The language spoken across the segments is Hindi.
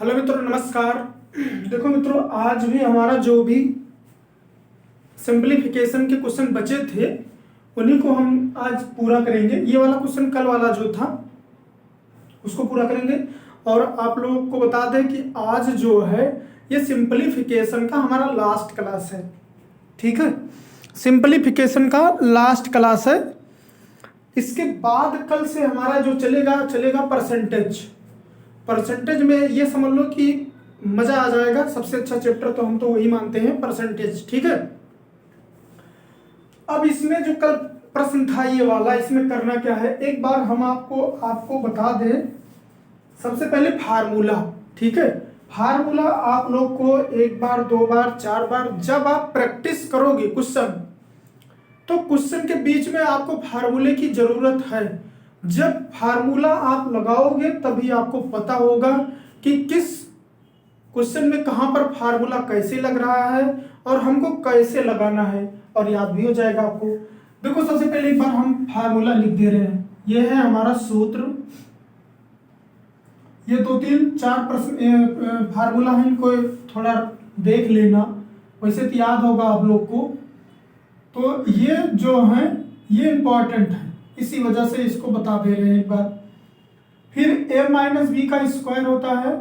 हेलो मित्रों, नमस्कार। देखो मित्रों, आज भी हमारा जो भी सिंपलीफिकेशन के क्वेश्चन बचे थे उन्हीं को हम आज पूरा करेंगे। ये वाला क्वेश्चन कल वाला जो था उसको पूरा करेंगे। और आप लोगों को बता दें कि आज जो है ये सिंपलीफिकेशन का हमारा लास्ट क्लास है। ठीक है, सिंपलीफिकेशन का लास्ट क्लास है। इसके बाद कल से हमारा जो चलेगा परसेंटेज में ये समझ लो कि मजा आ जाएगा। सबसे अच्छा चैप्टर तो हम तो वही मानते हैं, परसेंटेज। ठीक है, अब इसमें जो कल प्रश्न था ये वाला, इसमें करना क्या है, एक बार हम आपको बता दें। सबसे पहले फार्मूला। ठीक है, फार्मूला आप लोग को एक बार, दो बार, चार बार जब आप प्रैक्टिस करोगे क्वेश्चन, तो क्वेश्चन के बीच में आपको फार्मूले की जरूरत है। जब फार्मूला आप लगाओगे तभी आपको पता होगा कि किस क्वेश्चन में कहां पर फार्मूला कैसे लग रहा है और हमको कैसे लगाना है, और याद भी हो जाएगा आपको। देखो, सबसे पहले एक बार हम फार्मूला लिख दे रहे हैं। यह है हमारा सूत्र। ये 2 3 4 प्रश्न फार्मूला है, इनको थोड़ा देख लेना, वैसे तो याद होगा आप लोग को। तो ये जो है ये इंपॉर्टेंट है, इसी वजह से इसको बता दे रहे हैं एक बार। फिर a माइनस बी का स्क्वायर होता है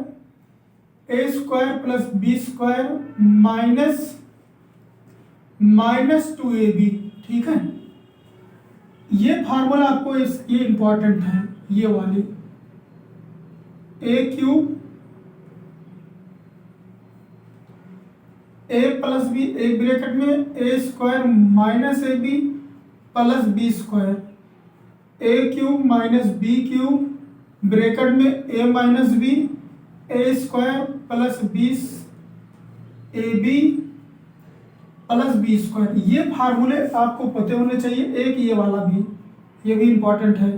a square plus b square minus 2ab। ठीक है, ये फार्मूला आपको ये इंपॉर्टेंट है, ये वाली a cube a plus b, एक ब्रैकेट में a square minus a b plus b square, a cube minus b cube bracket में a minus b, a square plus 20ab plus b square. ये फार्मूले आपको पते होने चाहिए। एक ये वाला भी, ये भी इंपॉर्टेंट है।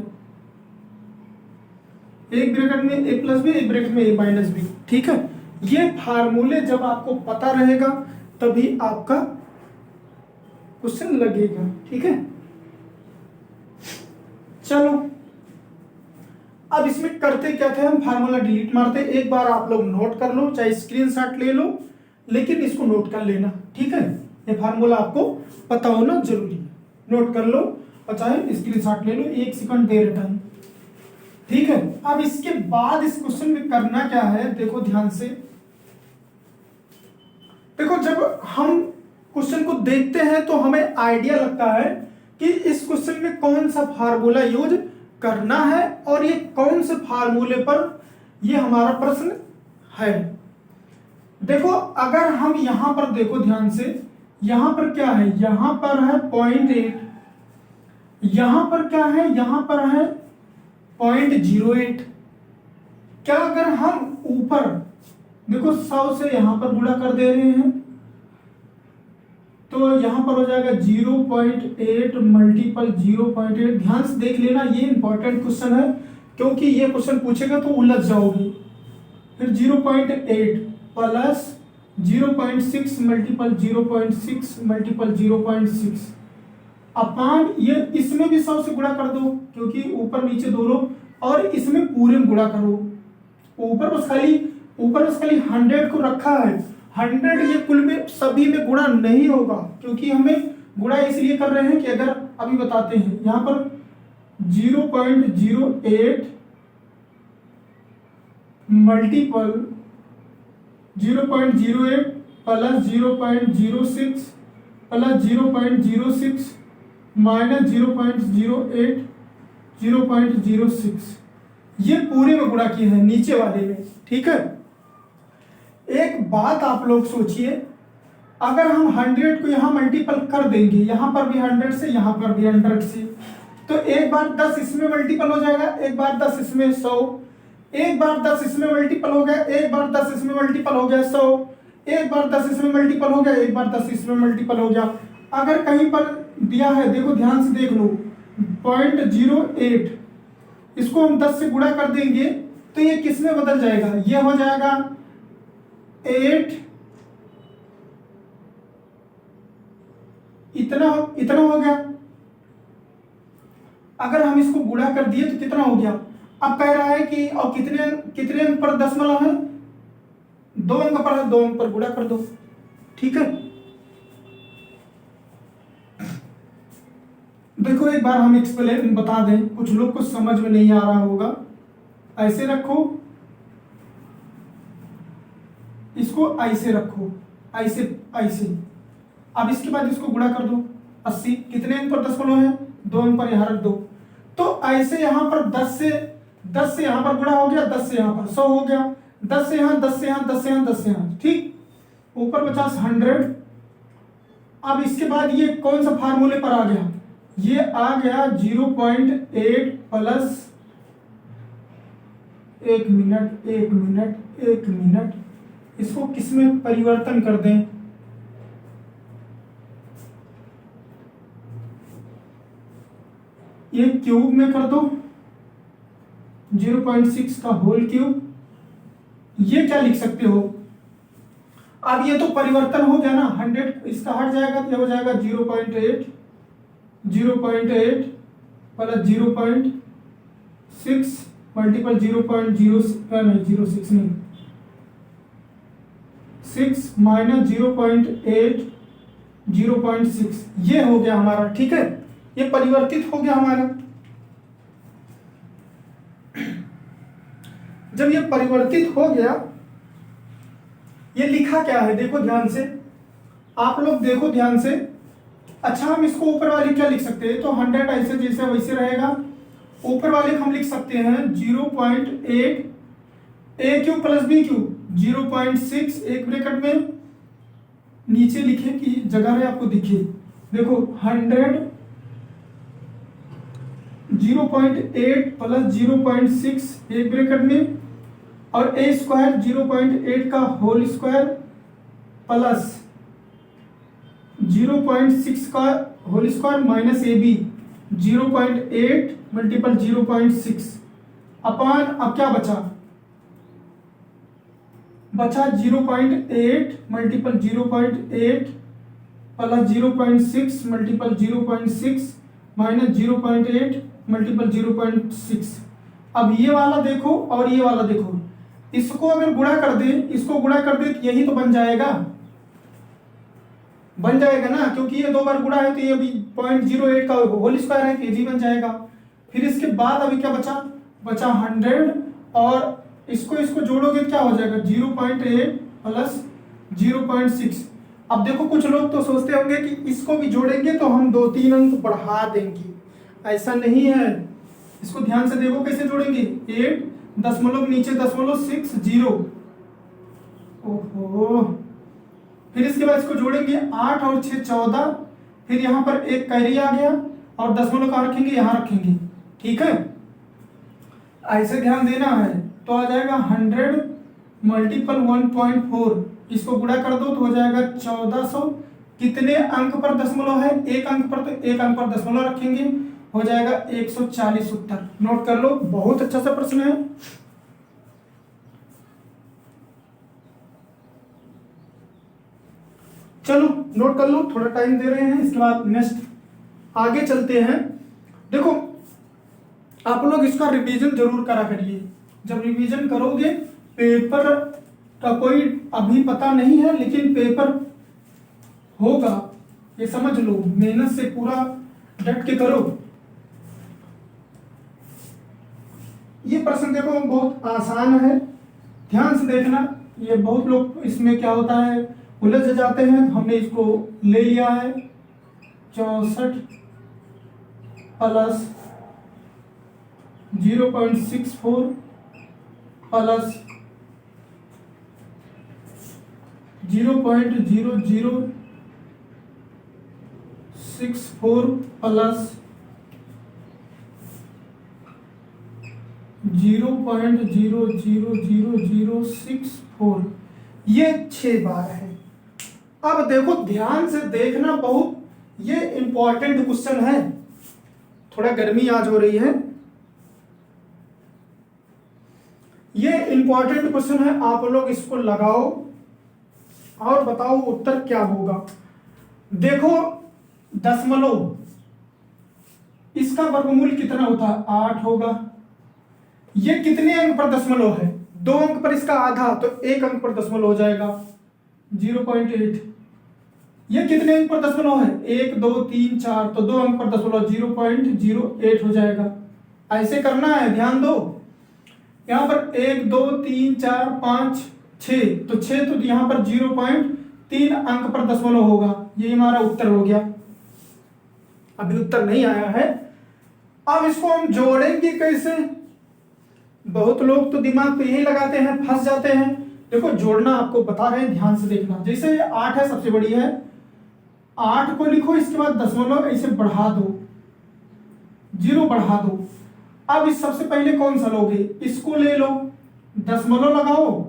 एक ब्रैकेट में a प्लस बी, एक ब्रैकेट में a माइनस बी। ठीक है, ये फार्मूले जब आपको पता रहेगा तभी आपका क्वेश्चन लगेगा। ठीक है, चलो अब इसमें करते क्या थे, हम फार्मूला डिलीट मारते। एक बार आप लोग नोट कर लो, चाहे स्क्रीनशॉट ले लो, लेकिन इसको नोट कर लेना। ठीक है, ये फार्मूला आपको पता होना जरूरी है। नोट कर लो और चाहे स्क्रीनशॉट ले लो, 1 सेकंड दे रहे टाइम। ठीक है, अब इसके बाद इस क्वेश्चन में करना क्या है, देखो ध्यान से। देखो, जब हम क्वेश्चन को देखते हैं तो हमें आइडिया लगता है कि इस क्वेश्चन में कौन सा फार्मूला यूज करना है और ये कौन से फार्मूले पर ये हमारा प्रश्न है। देखो, अगर हम यहां पर देखो ध्यान से, यहां पर क्या है, यहां पर है 0.8, यहां पर क्या है, यहां पर है 0.08। क्या अगर हम ऊपर देखो 100 से यहां पर गुणा कर दे रहे हैं तो यहां पर हो जाएगा 0.8 मल्टीपल 0.8। ध्यान से देख लेना, ये इंपॉर्टेंट क्वेश्चन है क्योंकि ये क्वेश्चन पूछेगा तो उलझ जाओगे। फिर 0.8 प्लस 0.6 मल्टीपल 0.6 मल्टीपल 0.6 अपान, ये इसमें भी 100 से गुणा कर दो क्योंकि ऊपर नीचे दोनों, और इसमें पूरे में गुणा करो। ऊपर बस खाली 100 को रखा है। 100 ये कुल में सभी में गुणा नहीं होगा क्योंकि हमें गुणा इसलिए कर रहे हैं कि अगर अभी बताते हैं, यहां पर 0.08 मल्टीपल 0.08 प्लस 0.06 प्लस 0.06 माइनस 0.08 0.06, ये पूरे में गुणा किए हैं नीचे वाले में। ठीक है, एक बात आप लोग सोचिए, अगर हम 100 को यहां मल्टीपल कर देंगे, यहां पर भी 100 से, यहां पर भी 100 से, तो एक बार 10 इसमें मल्टीपल हो जाएगा, एक बार 10 इसमें 100, एक बार 10 इसमें मल्टीपल हो गया, एक बार 10 इसमें मल्टीपल हो गया 100, एक बार 10 इसमें मल्टीपल हो गया, एक बार 10 इसमें मल्टीपल हो गया। अगर कहीं पर दिया है, देखो ध्यान से देख लो, 0.08, इसको हम 10 से गुणा कर देंगे तो ये किस में बदल जाएगा, ये हो जाएगा 8, इतना हो गया। अगर हम इसको गुणा कर दिए तो कितना हो गया, अब कह रहा है कि और कितने अंक पर दशमलव है, दो अंक पर है, 2 अंक पर गुणा कर दो, ठीक है। देखो एक बार हम एक्सप्लेन बता दें, कुछ लोग को समझ में नहीं आ रहा होगा। ऐसे रखो, इसको ऐसे रखो, ऐसे ऐसे। अब इसके बाद इसको गुणा कर दो, 80। कितने अंक पर दशमलव है? 2 अंक पर, यहां रख दो। तो ऐसे यहां पर 10 से यहां पर गुणा हो गया, 10 से यहां पर 100 हो गया, 10 से यहां, 10 से यहां, 10 से यहां, 10 से यहां, ठीक। ऊपर 50, 100। अब इसके बाद ये कौन सा फार्मूले पर आ गया? ये आ गया 0.8 प्लस, एक मिनट, इसको किसमें परिवर्तन कर दें? ये क्यूब में कर दो, 0.6 का होल क्यूब। ये क्या लिख सकते हो? अब ये तो परिवर्तन हो गया ना, 100 इसका हट जाएगा, तो ये हो जाएगा 0.8 प्लस 0.6 मल्टीपल 0.06 नहीं, 6 माइनस 0.8 0.6, ये हो गया हमारा, ठीक है। ये परिवर्तित हो गया हमारा। जब ये परिवर्तित हो गया, ये लिखा क्या है देखो ध्यान से, आप लोग देखो ध्यान से। अच्छा, हम इसको ऊपर वाले क्या लिख सकते हैं? तो 100 ऐसे जैसे वैसे रहेगा। ऊपर वाले हम लिख सकते हैं 0.8 ए क्यूब प्लस बी क्यूब, 0.6 एक ब्रैकेट में, नीचे लिखे कि जगह रहे आपको दिखे, देखो 100 0.8 प्लस 0.6 एक ब्रैकेट में, और ए स्क्वायर 0.8 का होल स्क्वायर प्लस 0.6 का whole square minus a b 0.8 multiple 0.6 अपान, अब क्या बचा? बचा 0.8 multiple 0.8 plus 0.6 multiple 0.6 minus 0.8 multiple 0.6। अब ये वाला देखो और ये वाला देखो, इसको अगर गुणा कर दे, इसको गुणा कर दे, तो यही तो बन जाएगा ना, क्योंकि ये 2 बार गुणा है, तो ये अभी 0.08 का होल स्क्वायर है, तो ये भी बन जाएगा। फिर इसके बाद अभी क्या बचा? 100, और इसको जोड़ोगे तो क्या हो जाएगा? 0.8 प्लस 0.6। अब देखो कुछ लोग तो सोचते होंगे कि इसको भी जोड़ेंगे तो हम 2-3 अंक बढ़ा देंगे, ऐसा नहीं है। इसको ध्यान से देखो कैसे जोड़ेंगे, 8 दशमलव नीचे दशमलव 6 0, ओहो। फिर इसके बाद इसको जोड़ेंगे 8 और 6 14, फिर यहाँ पर एक कैरी आ गया, और दशमलव कहाँ रखेंगे? यहाँ रखेंगे, ठीक है। ऐसे ध्यान देना है। तो आ जाएगा 100 मल्टीपल 1.4, इसको गुणा कर दो तो हो जाएगा 1400। कितने अंक पर दशमलव है? एक अंक पर, तो एक अंक पर दशमलव रखेंगे, हो जाएगा 140 उत्तर। नोट कर लो, बहुत अच्छा सा प्रश्न है। चलो नोट कर लो, थोड़ा टाइम दे रहे हैं, इसके बाद नेक्स्ट आगे चलते हैं। देखो आप लोग इसका रिवीजन जरूर करा करिए। जब रिवीजन करोगे, पेपर का कोई अभी पता नहीं है, लेकिन पेपर होगा, ये समझ लो। मेहनत से पूरा डट के करो। ये प्रश्न देखो बहुत आसान है, ध्यान से देखना। ये बहुत लोग इसमें क्या होता है, उलझ जाते हैं। हमने इसको ले लिया है 64 प्लस 0.64 प्लस 0.0064 प्लस 0.000064, ये 6 बार है। अब देखो ध्यान से देखना, बहुत ये इंपॉर्टेंट क्वेश्चन है। थोड़ा गर्मी आज हो रही है, ये इंपॉर्टेंट क्वेश्चन है। आप लोग इसको लगाओ और बताओ उत्तर क्या होगा। देखो दशमलव, इसका वर्गमूल कितना होता है? 8 होगा। ये कितने अंक पर दशमलव है? 2 अंक पर इसका आधा तो 1 अंक पर दशमलव हो जाएगा 0.8। ये कितने अंक पर दशमलव है? 1 2 3 4, तो 2 अंक पर दशमलव 0.08 हो जाएगा। ऐसे करना है, ध्यान दो। यहाँ पर 1 2 3 4 5 6, तो 6 तो यहाँ पर 0.3 अंक पर दशमलव होगा। ये हमारा उत्तर हो गया। अभी उत्तर नहीं आया है। अब इसको हम जोड़ेंगे कैसे? बहुत लोग तो दिमाग पे यही लगाते हैं, फंस जाते हैं। देखो जोड़ना आपको बता रहे हैं, ध्यान से देखना। जैसे 8 है, सबसे बड़ी है, 8 को लिखो, इसके बाद दशमलव ऐसे बढ़ा दो, 0 बढ़ा दो। अब इस सबसे पहले कौन सा लोगे? इसको ले लो, दशमलव लगाओ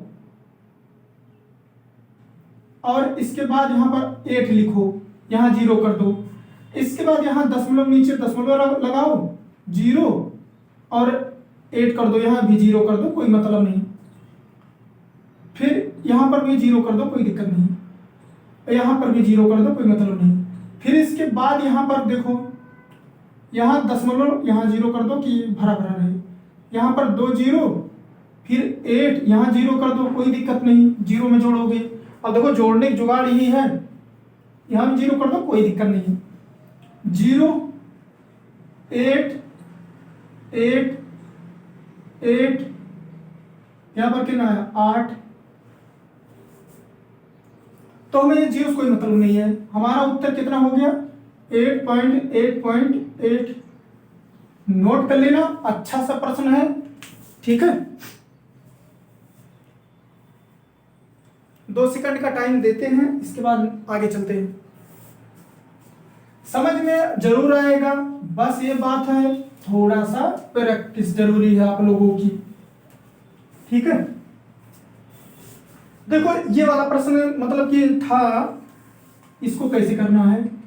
और इसके बाद यहां पर 8 लिखो, यहां 0 कर दो। इसके बाद यहां दशमलव, नीचे दशमलव लगाओ, 0 और 8 कर दो, यहां भी 0 कर दो, कोई मतलब नहीं। फिर यहां पर भी 0 कर दो, कोई दिक्कत नहीं। यहां पर भी 0 कर दो, कोई मतलब नहीं। फिर इसके बाद यहां पर देखो, यहां दशमलव, यहां 0 कर दो कि भरा भरा रहे। यहां पर 2 0, फिर 8, यहां 0 कर दो, कोई दिक्कत नहीं, 0 में जोड़ोगे। अब देखो जोड़ने की जुगाड़ यही है, यहां भी 0 कर दो, कोई दिक्कत नहीं। 0 8 8 8, यहां पर कितना है? 8। तो हमें ये 0 कोई मतलब नहीं है। हमारा उत्तर कितना हो गया? 8.8.8। नोट कर लेना, अच्छा सा प्रश्न है, ठीक है। 2 सेकंड का टाइम देते हैं, इसके बाद आगे चलते हैं। समझ में जरूर आएगा, बस ये बात है थोड़ा सा प्रैक्टिस जरूरी है आप लोगों की, ठीक है। देखो ये वाला प्रश्न मतलब कि था, इसको कैसे करना है।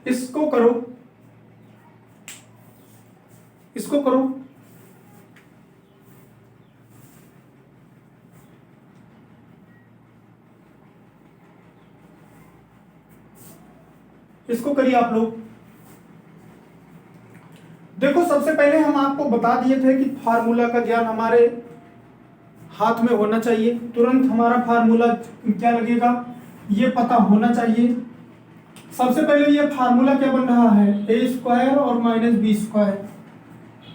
इसको करो, इसको करो। इसको करिए आप लोग। देखो सबसे पहले हम आपको बता दिए थे कि फार्मूला का ज्ञान हमारे हाथ में होना चाहिए। तुरंत हमारा फार्मूला क्या लगेगा ये पता होना चाहिए। सबसे पहले ये फार्मूला क्या बन रहा है? ए स्क्वायर और माइनस बी स्क्वायर।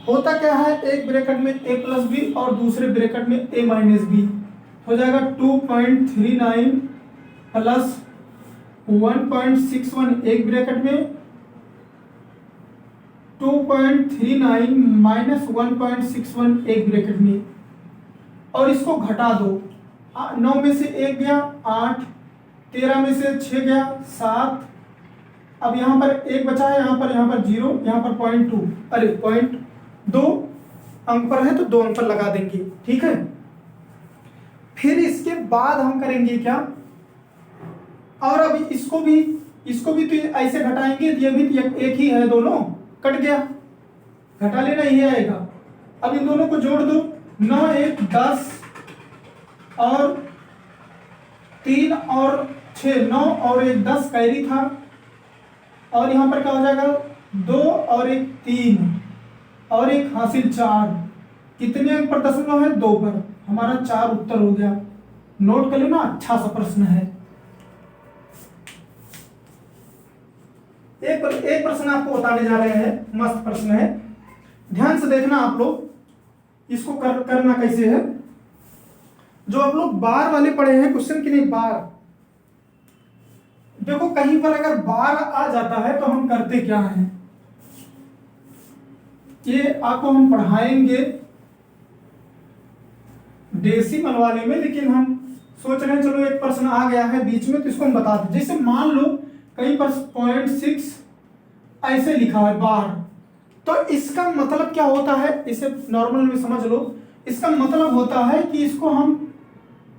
होता क्या है, एक ब्रैकेट में ए प्लस बी और दूसरे ब्रैकेट में ए माइनस बी। हो जाएगा 2.39 प्लस 1.61 एक ब्रैकेट में, 2.39 माइनस 1.61 एक ब्रैकेट में, और इसको घटा दो। 9 में से 1 गया 8, 13 में से 6 गया 7। अब यहाँ पर 1 बचा है, यहाँ पर 0, यहाँ पर 0.2, अरे 0.2 अंक पर है तो 2 अंक पर लगा देंगे, ठीक है। फिर इसके बाद हम करेंगे क्या, और अब इसको भी तो ऐसे घटाएंगे, ये भी एक ही है, दोनों कट गया, घटा लेना ही आएगा। अब इन दोनों को जोड़ दो, 9 1 10 और 3 और 6, 9 और 1 10 कैरी था, और यहाँ पर क्या हो जाएगा 2 और 1 3 और 1 हासिल 4। कितने अंक पर दशमलव है? 2 पर। हमारा 4 उत्तर हो गया। नोट कर लेना, अच्छा सा प्रश्न है। एक प्रश्न आपको बताने जा रहे हैं, मस्त प्रश्न है, ध्यान से देखना आप लोग। इसको करना कैसे है, जो आप लोग बार वाले पढ़े हैं क्वेश्चन की, नहीं बार। देखो कहीं पर अगर बार आ जाता है तो हम करते क्या हैं, ये आपको हम पढ़ाएंगे डेसिमल वाले में, लेकिन हम सोच रहे हैं चलो एक प्रश्न आ गया है बीच में तो इसको हम बता दें। जैसे मान लो कहीं पर 0.6 ऐसे लिखा है बार, तो इसका मतलब क्या होता है, इसे नॉर्मल में समझ लो। इसका मतलब होता है कि इसको हम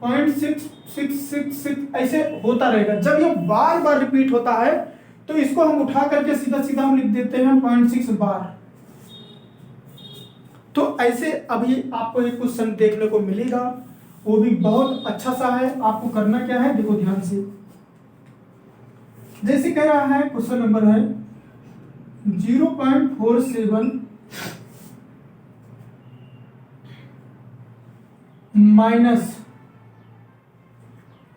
0.6666 ऐसे होता रहेगा। जब ये बार बार रिपीट होता है तो इसको हम उठा करके सीधा सीधा हम लिख देते हैं 0.6 बार। तो ऐसे अभी आपको एक क्वेश्चन देखने को मिलेगा, वो भी बहुत अच्छा सा है। आपको करना क्या है, देखो ध्यान से। जैसे कह रहा है क्वेश्चन नंबर है 0.47 माइनस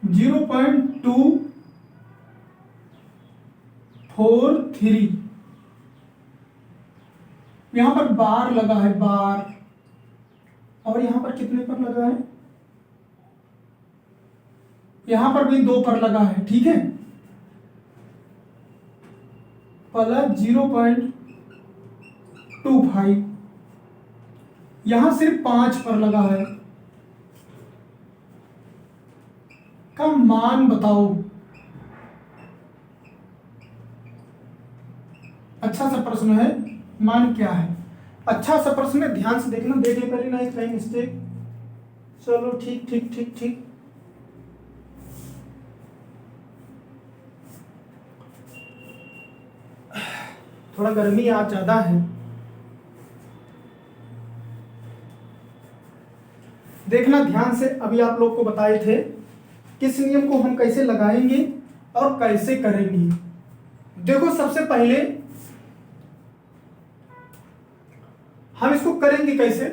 0.243। यहां पर बार लगा है, बार, और यहां पर कितने पर लगा है, यहां पर भी 2 पर लगा है, ठीक है, प्लस 0.25, यहां सिर्फ 5 पर लगा है, का मान बताओ। अच्छा सा प्रश्न है, मान क्या है, अच्छा सा प्रश्न है, ध्यान से देखना, देखिए पहले ना कहीं मिस्टेक। चलो ठीक ठीक ठीक ठीक। थोड़ा गर्मी आज ज्यादा है। देखना ध्यान से, अभी आप लोग को बताए थे किस नियम को हम कैसे लगाएंगे और कैसे करेंगे। देखो सबसे पहले हम इसको करेंगे कैसे,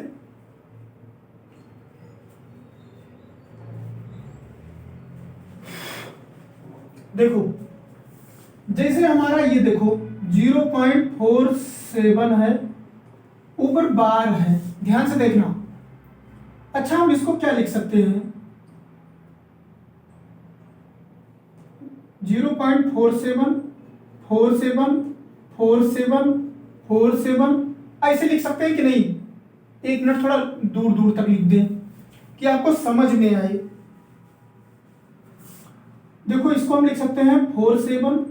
देखो जैसे हमारा ये देखो 0.47 है, ऊपर बार है, ध्यान से देखना। अच्छा हम इसको क्या लिख सकते हैं, 0.47 47 47 47 ऐसे लिख सकते हैं कि नहीं। एक मिनट थोड़ा दूर दूर तक लिख दें कि आपको समझ में आए। देखो इसको हम लिख सकते हैं 47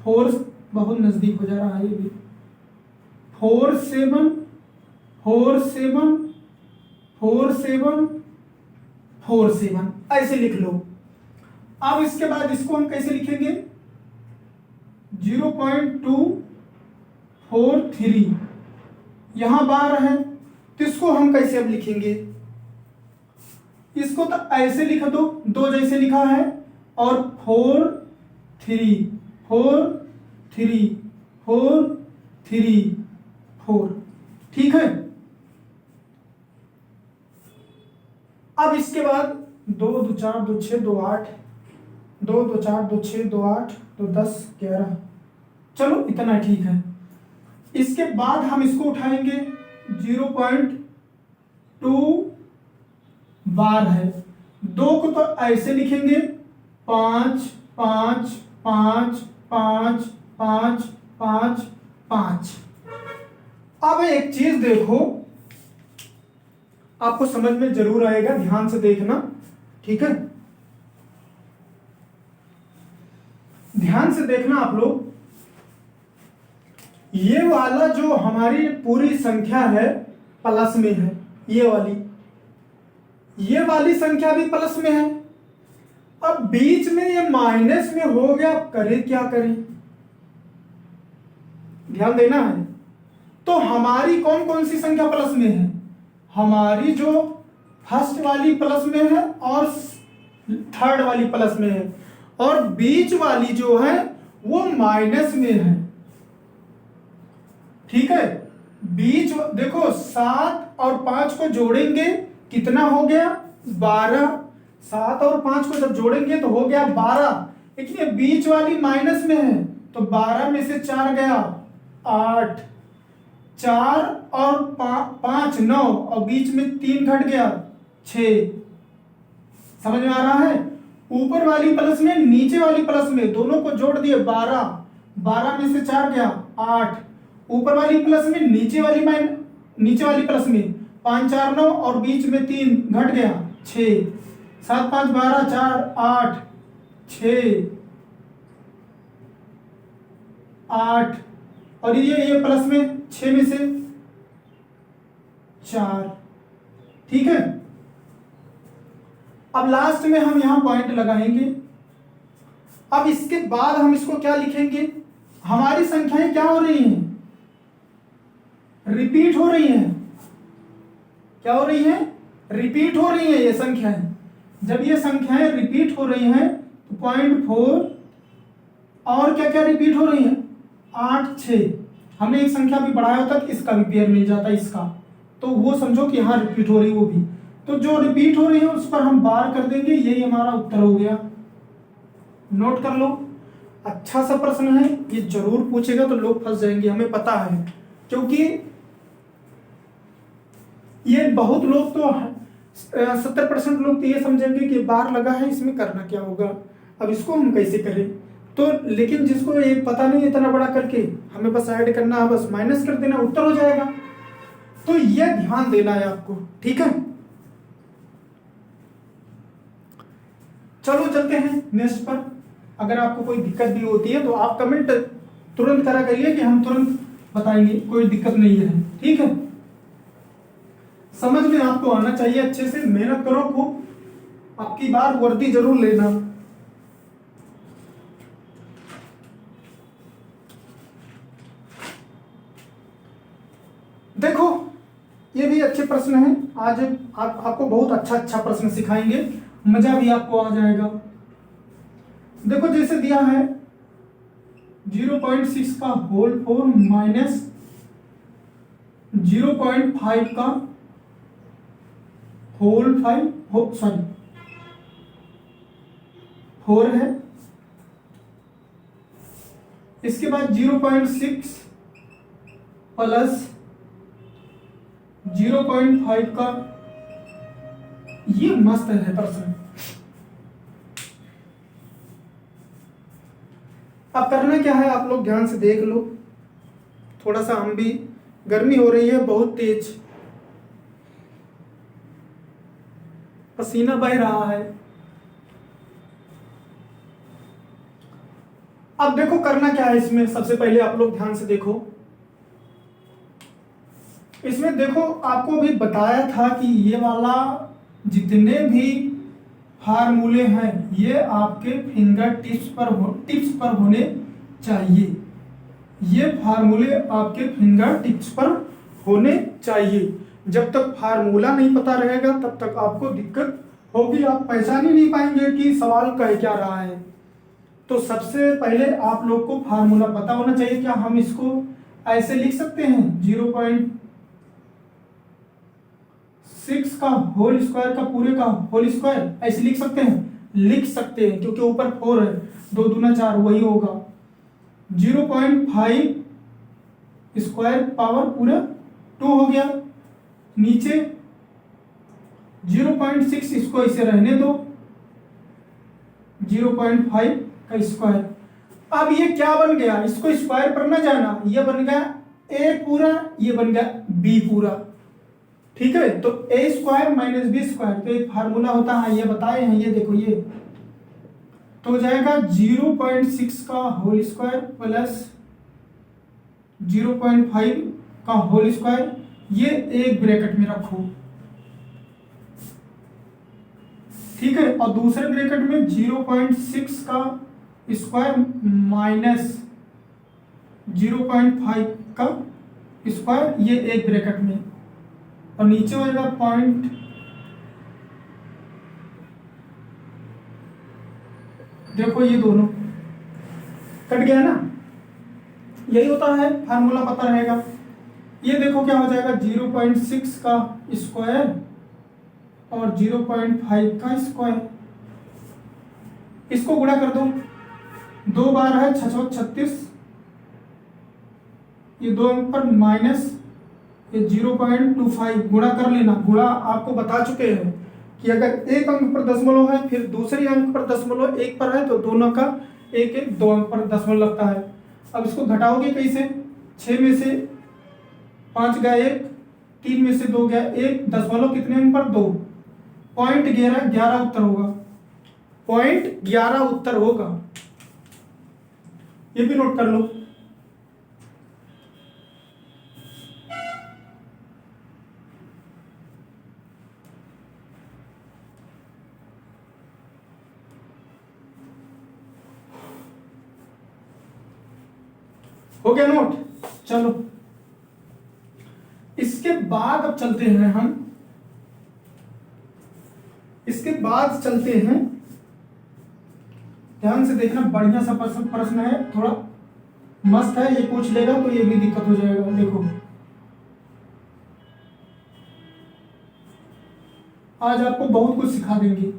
4, बहुत नजदीक हो जा रहा है ये भी, 47 47 47 47 ऐसे लिख लो। अब इसके बाद इसको हम कैसे लिखेंगे, 0.243, यहां बार है तो इसको हम कैसे अब लिखेंगे, इसको तो ऐसे लिख दो, 2 जैसे लिखा है, और 4 3 4 3 4 3 4, ठीक है। अब इसके बाद 2 2 4 2 6 2 8, 2 2 4 2 6 2 8 2 10 11, चलो इतना ठीक है। इसके बाद हम इसको उठाएंगे 0.2 बार है, 2 को तो ऐसे लिखेंगे 5 5 5 5 5 5 5। अब एक चीज देखो, आपको समझ में जरूर आएगा, ध्यान से देखना, ठीक है, ध्यान से देखना आप लोग। ये वाला जो हमारी पूरी संख्या है प्लस में है, ये वाली संख्या भी प्लस में है। अब बीच में ये माइनस में हो गया, करें क्या करें, ध्यान देना है। तो हमारी कौन कौन सी संख्या प्लस में है, हमारी जो फर्स्ट वाली प्लस में है और थर्ड वाली प्लस में है, और बीच वाली जो है वो माइनस में है, ठीक है। बीच देखो 7 और 5 को जोड़ेंगे कितना हो गया, 12। 7 और 5 को जब जोड़ेंगे तो हो गया 12, लेकिन ये बीच वाली माइनस में है, तो 12 में से 4 गया 8, 4 और 5 9, और बीच में 3 घट गया 6। समझ में आ रहा है, ऊपर वाली प्लस में नीचे वाली प्लस में दोनों को जोड़ दिए 12, 12 में से 4 गया 8, ऊपर वाली प्लस में नीचे वाली प्लस में 5 4 9, और बीच में 3 घट गया 6, 7 5 12 4 8 6 8 और ये प्लस में 6 में से 4, ठीक है। अब लास्ट में हम यहां पॉइंट लगाएंगे। अब इसके बाद हम इसको क्या लिखेंगे, हमारी संख्याएं क्या हो रही हैं, रिपीट हो रही हैं। क्या हो रही हैं, रिपीट हो रही हैं ये संख्याएं। जब ये संख्याएं रिपीट हो रही हैं तो 0.4 और क्या क्या रिपीट हो रही हैं, 8, 6। हमने एक संख्या भी बढ़ाया होता तो इसका भी पेयर मिल जाता इसका, तो वो समझो कि यहाँ रिपीट हो रही वो भी। तो जो रिपीट हो रही है उस पर हम बार कर देंगे, यही हमारा उत्तर हो गया। नोट कर लो, अच्छा सा प्रश्न है, ये जरूर पूछेगा तो लोग फंस जाएंगे, हमें पता है। क्योंकि ये बहुत लोग तो 70% लोग तो ये समझेंगे कि बार लगा है इसमें करना क्या होगा, अब इसको हम कैसे करें। तो लेकिन जिसको ये पता नहीं इतना बड़ा करके, हमें बस ऐड करना है, बस माइनस कर देना, उत्तर हो जाएगा। तो ये ध्यान देना है आपको, ठीक है। चलो चलते हैं नेक्स्ट पर। अगर आपको कोई दिक्कत भी होती है तो आप कमेंट तुरंत करा करिए कि हम तुरंत बताएंगे, कोई दिक्कत नहीं है, ठीक है। समझ में आपको आना चाहिए, अच्छे से मेहनत करो खूब, आपकी बार वर्दी जरूर लेना। देखो ये भी अच्छे प्रश्न हैं, आज आपको बहुत अच्छा प्रश्न सिखाएंगे, मजा भी आपको आ जाएगा। देखो जैसे दिया है 0.6 का होल 4 माइनस 0.5 का होल 5 4 है। इसके बाद 0.6 प्लस 0.5 का, ये मस्त है प्रश्न। अब करना क्या है, आप लोग ध्यान से देख लो, थोड़ा सा हम भी, गर्मी हो रही है बहुत तेज, पसीना बह रहा है। अब देखो करना क्या है इसमें, सबसे पहले आप लोग ध्यान से देखो। इसमें देखो आपको भी बताया था कि ये वाला जितने भी फार्मूले हैं ये आपके फिंगर टिप्स पर होने चाहिए। ये फार्मूले आपके फिंगर टिप्स पर होने चाहिए। जब तक फार्मूला नहीं पता रहेगा तब तक आपको दिक्कत होगी, आप पहचान ही नहीं पाएंगे कि सवाल कह क्या रहा है। तो सबसे पहले आप लोग को फार्मूला पता होना चाहिए। क्या हम इसको ऐसे लिख सकते हैं, 0.6 का होल स्क्वायर का पूरे का होल स्क्वायर, ऐसे लिख सकते हैं? लिख सकते हैं, क्योंकि ऊपर 4 है, 2 दूना 4 वही होगा। 0.5 स्क्वायर पावर पूरा 2 हो गया। नीचे 0.6, इसको इसे रहने दो, 0.5 का स्क्वायर। अब ये क्या बन गया, इसको स्क्वायर पर ना जाना, ये बन गया a पूरा, ये बन गया b पूरा, ठीक है। तो a square minus b square, तो एक फार्मूला होता है, ये बताए हैं, ये देखो ये तो हो जाएगा 0.6 का होल स्क्वायर प्लस 0.5 का होल स्क्वायर, ये एक ब्रैकेट में रखो, ठीक है। और दूसरे ब्रैकेट में 0.6 का स्क्वायर माइनस 0.5 का स्क्वायर, ये एक ब्रैकेट में, और नीचे हो जाएगा पॉइंट, देखो ये दोनों कट गया ना, यही होता है, फार्मूला पता रहेगा। ये देखो क्या हो जाएगा, 0.6 का स्क्वायर और 0.5 का स्क्वायर, इसको गुणा कर दो, 2 बार है 636, ये 2 अंक पर माइनस ये 0.25, गुणा कर लेना। गुणा आपको बता चुके हैं कि अगर एक अंक पर दशमलव है फिर दूसरे अंक पर दशमलव एक पर है तो दोनों का एक एक 2 अंक पर दशमलव लगता है। अब इसको घटाओगे कैसे, 6 में से 5 गया 1, 3 में से 2 गया 1, दशमलव कितने अंक पर 2, 0.11 उत्तर होगा, 0.11 उत्तर होगा, ये भी नोट कर लो। हो गया नोट। चलो इसके बाद अब चलते हैं हम, इसके बाद चलते हैं, ध्यान से देखना, बढ़िया सा प्रश्न है, थोड़ा मस्त है, ये पूछ लेगा तो ये भी दिक्कत हो जाएगा। देखो आज आपको बहुत कुछ सिखा देंगे।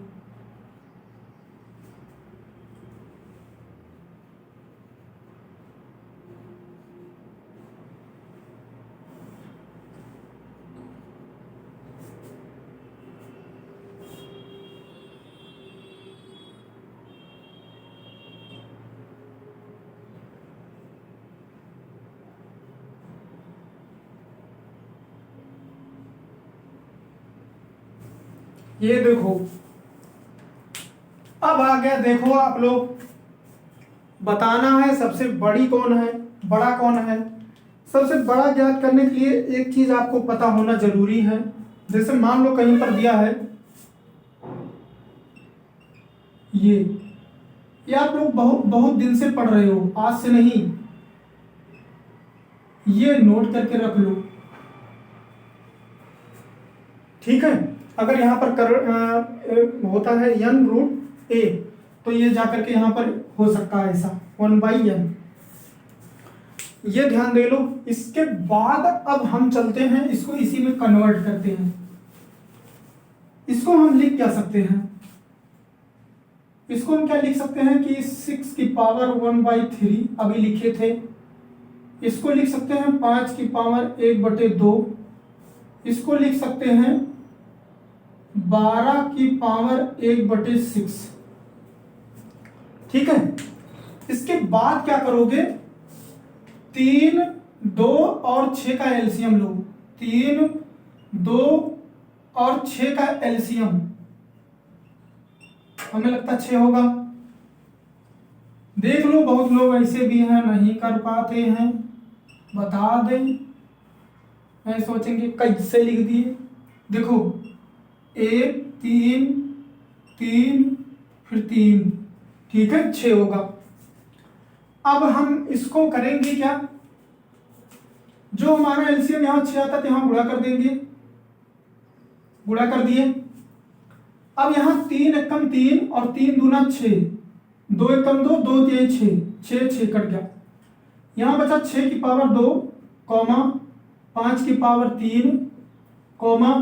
ये देखो अब आ गया, देखो आप लोग बताना है सबसे बड़ी कौन है, बड़ा कौन है। सबसे बड़ा ज्ञात करने के लिए एक चीज आपको पता होना जरूरी है। जैसे मान लो कहीं पर दिया है ये आप लोग बहुत बहुत दिन से पढ़ रहे हो, आज से नहीं, ये नोट करके रख लो, ठीक है। अगर यहाँ पर होता है n रूट a, तो ये जाकर के यहाँ पर हो सकता है ऐसा 1/n, ये ध्यान दे लो। इसके बाद अब हम चलते हैं, इसको इसी में कन्वर्ट करते हैं। इसको हम लिख क्या सकते हैं, इसको हम क्या लिख सकते हैं कि 6 की पावर 1/3 अभी लिखे थे, इसको लिख सकते हैं 5 की पावर 1/2, इसको लिख सकते हैं 12 की पावर 1/6, ठीक है। इसके बाद क्या करोगे, 3, 2 और 6 का एलसीएम लो, 3, 2 और 6 का एलसीएम, हमें लगता है 6 होगा। देख लो बहुत लोग ऐसे भी हैं नहीं कर पाते हैं, बता दें, मैं सोचेंगे कैसे लिख दिए। देखो 1, 3, 3 फिर 3, ठीक है, 6 होगा। अब हम इसको करेंगे क्या, जो हमारा एलसीएम यहां 6 आता था यहां गुणा कर देंगे, गुणा कर दिए। अब यहां 3 एकम 3 और 3 दूना 6, 2 एकम 2, 2 3 6, 6 कट गया। यहां बचा 6 की पावर 2 कॉमा 5 की पावर 3 कॉमा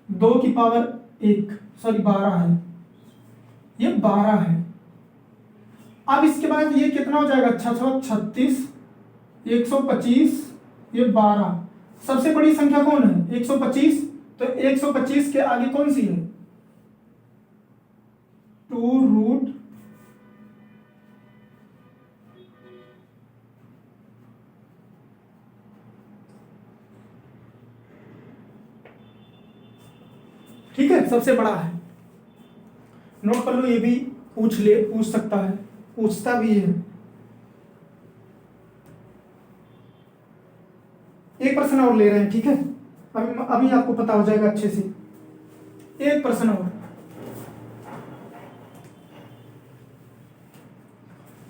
2 की पावर 1, सॉरी 12 है, ये 12 है। अब इसके बाद ये कितना हो जाएगा, 36, 125, ये 12। सबसे बड़ी संख्या कौन है, 125, तो 125 के आगे कौन सी है, 2 रूट ठीक है, सबसे बड़ा है। नोट कर लो, ये भी पूछ सकता है, पूछता भी है। एक प्रश्न और ले रहे हैं, ठीक है, अभी आपको पता हो जाएगा अच्छे से। एक प्रश्न और,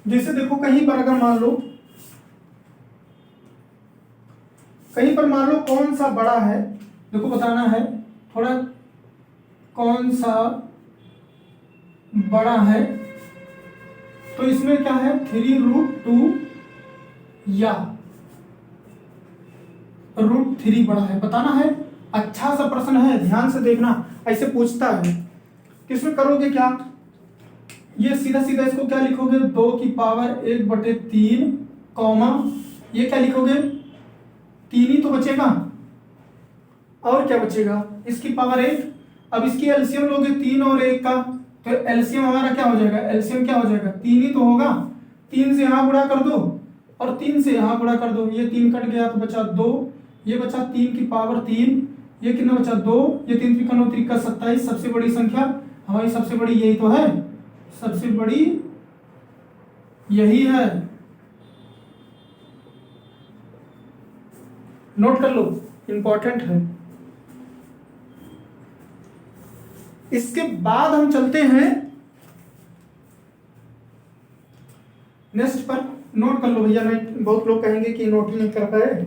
जैसे देखो कहीं पर अगर मान लो, कहीं पर मान लो कौन सा बड़ा है, देखो बताना है थोड़ा, कौन सा बड़ा है, तो इसमें क्या है 3√2 या √3 बड़ा है, बताना है। अच्छा सा प्रश्न है, ध्यान से देखना, ऐसे पूछता है। किसमें करोगे क्या, ये सीधा सीधा इसको क्या लिखोगे, 2 की पावर 1/3 कॉमा, ये क्या लिखोगे, 3 ही तो बचेगा, और क्या बचेगा, इसकी पावर 1। अब इसकी एलसीएम लोगे 3 और 1 का, तो एलसीएम हमारा क्या हो जाएगा, एलसीएम क्या हो जाएगा, 3 ही तो होगा। 3 से यहां गुणा कर दो और 3 से यहां गुणा कर दो, ये 3 कट गया तो बचा 2, ये बचा 3 की पावर 3, ये कितना बचा 2, ये 3 3 9 3 27। सबसे बड़ी संख्या हमारी, सबसे बड़ी यही तो है, सबसे बड़ी यही है, नोट कर लो, इंपॉर्टेंट है। इसके बाद हम चलते हैं नेक्स्ट पर, नोट कर लो भैया, नहीं बहुत लोग कहेंगे कि नोट ही नहीं कर पाए।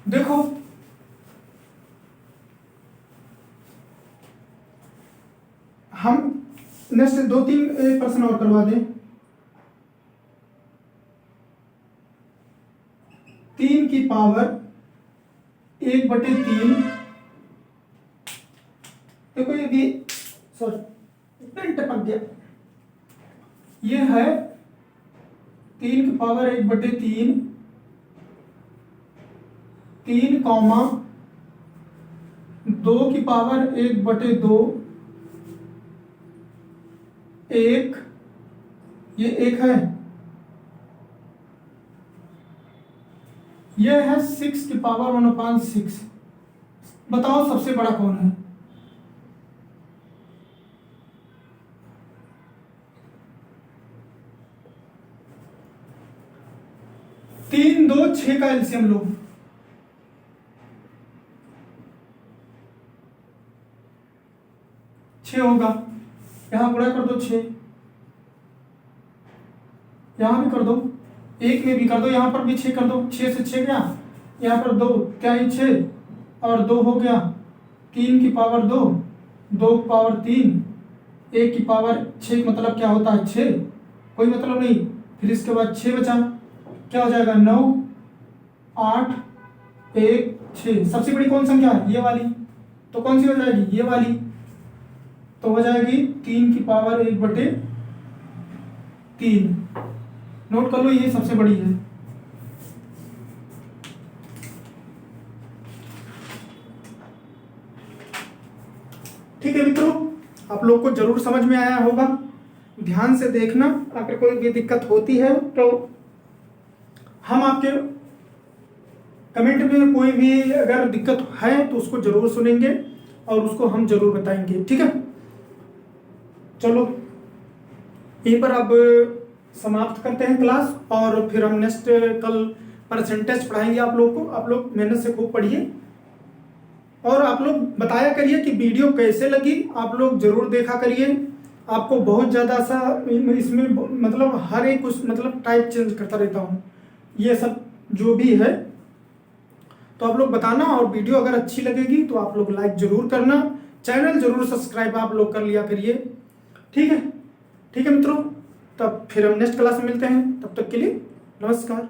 देखो हम नेक्स्ट 2-3 प्रश्न और करवा दें। 3 की पावर 1/3, देखो ये भी सॉरी पेन टपक गया, ये है 3 की पावर 1/3, 3 कॉमा 2 की पावर 1/2, 1, ये 1 है, ये है 6 की पावर 1/6। बताओ सबसे बड़ा कौन है? तीन 2 6 का एलसीएम लो, छः होगा, यहां गुणा कर दो 6, यहां भी कर दो, एक में भी कर दो, यहां पर भी 6 कर दो, 6 से 6 गया, यहां पर 2 क्या ही 6 और 2 हो गया, 3 की पावर 2, 2 की पावर 3, 1 की पावर 6 मतलब क्या होता है 6, कोई मतलब नहीं। फिर इसके बाद 6 बचा, क्या हो जाएगा 9, 8, 1, 6। सबसे बड़ी कौन संख्या है? ये वाली, तो कौन सी हो जाएगी? ये वाली, तो हो जाएगी 3 की पावर 1/3। नोट कर लो, ये सबसे बड़ी है। ठीक है मित्रों, आप लोग को जरूर समझ में आया होगा, ध्यान से देखना, अगर कोई भी दिक्कत होती है तो हम आपके कमेंट में कोई भी अगर दिक्कत है तो उसको जरूर सुनेंगे और उसको हम जरूर बताएंगे। ठीक है, चलो यहीं पर अब समाप्त करते हैं क्लास, और फिर हम नेक्स्ट कल परसेंटेज पढ़ाएंगे आप लोग को। आप लोग मेहनत से खूब पढ़िए और आप लोग बताया करिए कि वीडियो कैसे लगी, आप लोग जरूर देखा करिए। आपको बहुत ज़्यादा सा इसमें मतलब हर एक उस मतलब टाइप चेंज करता रहता हूँ, ये सब जो भी है, तो आप लोग बताना। और वीडियो अगर अच्छी लगेगी तो आप लोग लाइक जरूर करना, चैनल जरूर सब्सक्राइब आप लोग कर लिया करिए। ठीक है, ठीक है मित्रों, तब फिर हम नेक्स्ट क्लास में मिलते हैं, तब तक के लिए नमस्कार।